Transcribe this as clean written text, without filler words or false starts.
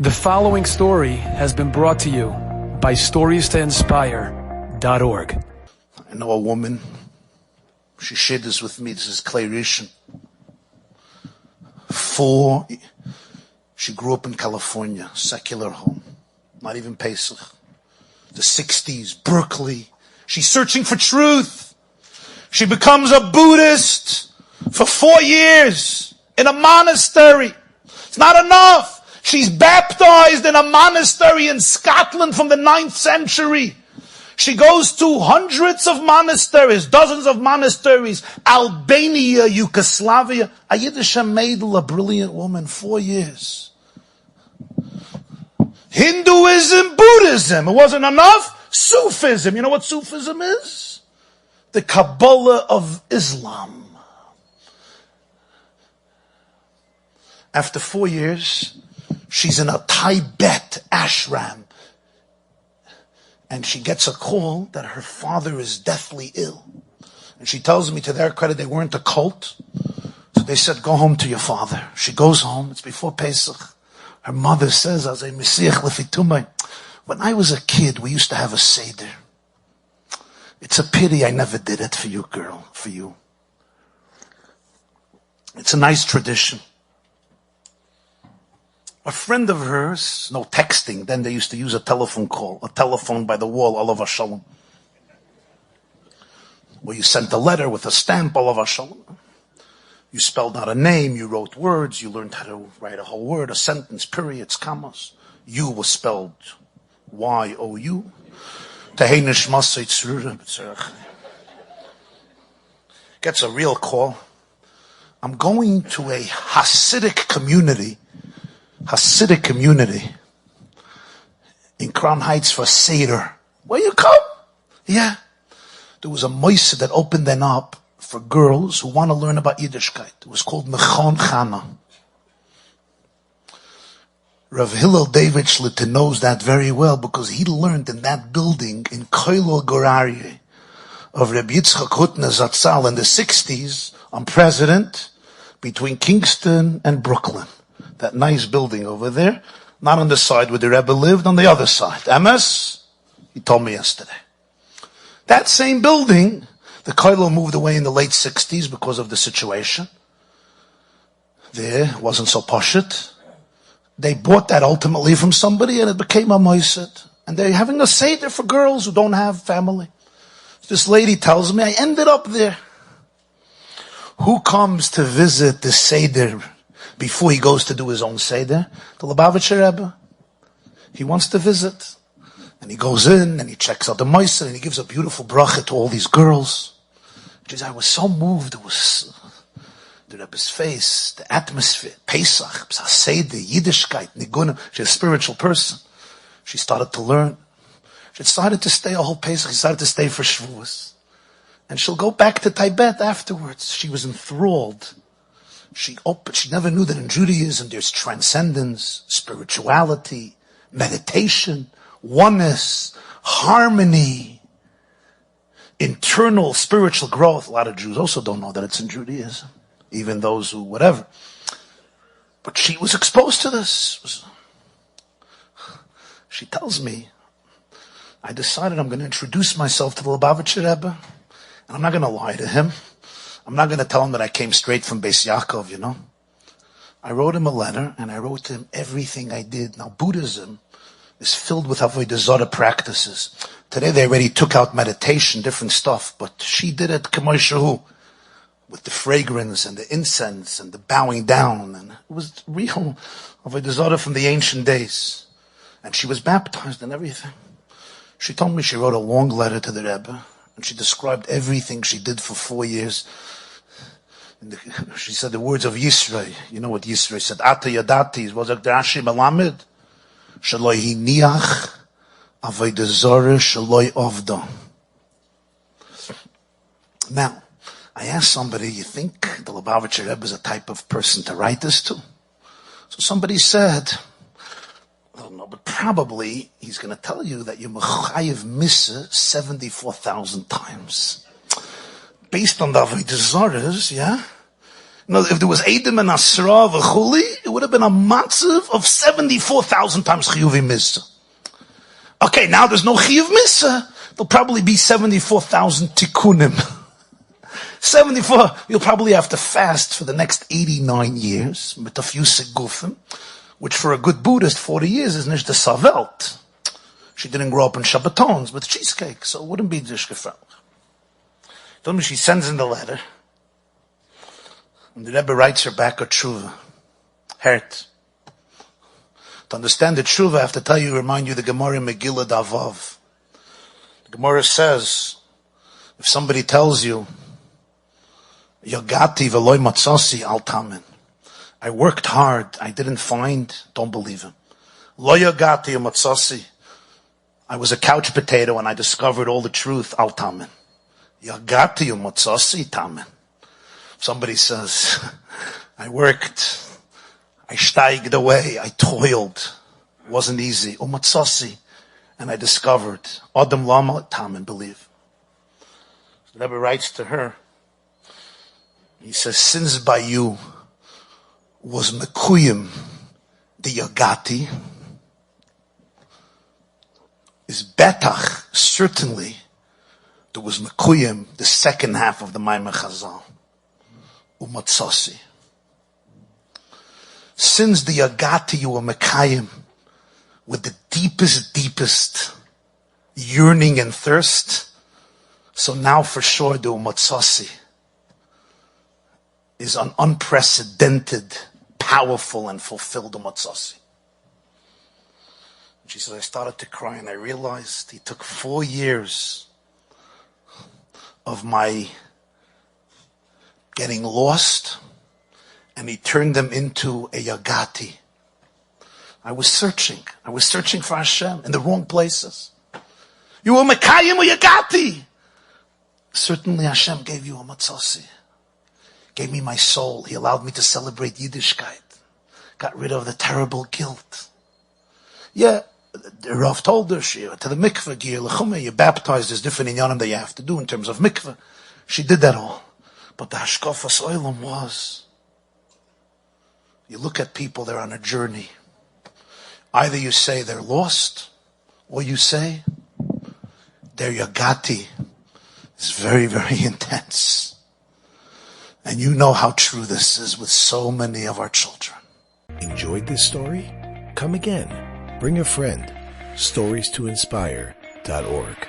The following story has been brought to you by StoriesToInspire.org. I know a woman. She shared this with me. This is Clay Rishon. She grew up in California, secular home, not even Pesach. The 60s, Berkeley. She's searching for truth. She becomes a Buddhist for 4 years in a monastery. It's not enough. She's baptized in a monastery in Scotland from the 9th century. She goes to hundreds of monasteries, dozens of monasteries, Albania, Yugoslavia. A Yiddish maidel, a brilliant woman, 4 years. Hinduism, Buddhism. It wasn't enough. Sufism. You know what Sufism is? The Kabbalah of Islam. After 4 years, she's in a Tibet ashram. And she gets a call that her father is deathly ill. And she tells me, to their credit, they weren't a cult. So they said, go home to your father. She goes home. It's before Pesach. Her mother says, when I was a kid, we used to have a Seder. It's a pity I never did it for you, girl, for you. It's a nice tradition. A friend of hers, no texting, then they used to use a telephone call, a telephone by the wall, Olav Shalom. Where you sent a letter with a stamp, Olav Shalom. You spelled out a name, you wrote words, you learned how to write a whole word, a sentence, periods, commas. You was spelled Y-O-U. Gets a real call. I'm going to a Hasidic community in Crown Heights for Seder. Will you come? Yeah. There was a moise that opened them up for girls who want to learn about Yiddishkeit. It was called Mechon Chana. Rav Hillel David Schlitter knows that very well because he learned in that building in Koilo Gorarie of Rabbi Yitzchak Hutner Zatzal in the 60s on President between Kingston and Brooklyn. That nice building over there, not on the side where the Rebbe lived, on the other side. MS, he told me yesterday. That same building, the Koilo moved away in the late 60s because of the situation. There wasn't so poshut. They bought that ultimately from somebody and it became a moiset. And they're having a Seder for girls who don't have family. This lady tells me, I ended up there. Who comes to visit the Seder before he goes to do his own Seder? The Lubavitcher Rebbe. He wants to visit. And he goes in and he checks out the Moisa and he gives a beautiful bracha to all these girls. She says, I was so moved. It was the Rebbe's face, the atmosphere, Pesach, Seder, Yiddishkeit, Niguna. She's a spiritual person. She started to learn. She decided to stay a whole Pesach. She decided to stay for Shavuos. And she'll go back to Tibet afterwards. She was enthralled. She never knew that in Judaism there's transcendence, spirituality, meditation, oneness, harmony, internal spiritual growth. A lot of Jews also don't know that it's in Judaism, even those who whatever. But she was exposed to this. She tells me, I decided I'm going to introduce myself to the Lubavitcher Rebbe, and I'm not going to lie to him. I'm not going to tell him that I came straight from Beis Yaakov, you know. I wrote him a letter, and I wrote to him everything I did. Now, Buddhism is filled with Avodah Zarah practices. Today, they already took out meditation, different stuff, but she did it k'moy shehu, with the fragrance and the incense and the bowing down, and it was real Avodah Zarah from the ancient days. And she was baptized and everything. She told me she wrote a long letter to the Rebbe, and she described everything she did for 4 years. She said the words of Yisrei. You know what Yisrei said? Ata yadati. Was it Rashi Melamed? Shaloi hiniach avodah zarah shaloi avda. Now, I asked somebody, you think the Lubavitcher Rebbe is a type of person to write this to? So somebody said, I don't know, but probably he's going to tell you that you're mechayev misa 74,000 times. Based on the Avodah Zarahs, yeah? No, if there was Eidim and Asra v'chuli, it would have been a matzav of 74,000 times Chiyuv Misa. Okay, now there's no Chiyuv Misa. There'll probably be 74,000 Tikkunim. 74, you'll probably have to fast for the next 89 years, with a few Segufim, which for a good Buddhist, 40 years is nicht the Savelt. She didn't grow up in Shabbatons with cheesecake, so it wouldn't be Dishkefel. Told me she sends in the letter, and the Rebbe writes her back a Teshuvah. Hurt. To understand the Teshuvah, I have to tell you, remind you the Gemara in Megillah Davav. The Gemara says, if somebody tells you, Yagati v'loy matzasi al tamen. I worked hard, I didn't find, don't believe him. Lo yagati matzasi. I was a couch potato and I discovered all the truth, al tamen. Yagati matzasi tamen. Somebody says, I worked, I steiged away, I toiled, it wasn't easy. Umatzasi, and I discovered. Adam lama tamen, believe. The Rebbe writes to her, he says, since by you was mekuyim the yagati, is betach, certainly, there was mekuyim, the second half of the Maimon Chazal, umatzasi. Since the yagati you were mekayim, with the deepest yearning and thirst, so now for sure the umatzasi is an unprecedented, powerful, and fulfilled umatzasi. She said, I started to cry and I realized he took 4 years of my getting lost and he turned them into a yagati. I was searching for Hashem in the wrong places. You were mekayim or yagati. Certainly Hashem gave you a matzasi. Gave me my soul. He allowed me to celebrate Yiddishkeit. Got rid of the terrible guilt. Yeah, the Rav told her, she, to the mikveh, you're baptized, there's different inyanim that you have to do in terms of mikveh. She did that all. But the hashkafas oilam was, you look at people, they're on a journey. Either you say they're lost, or you say their yagati is very, very intense. And you know how true this is with so many of our children. Enjoyed this story? Come again. Bring a friend. StoriesToInspire.org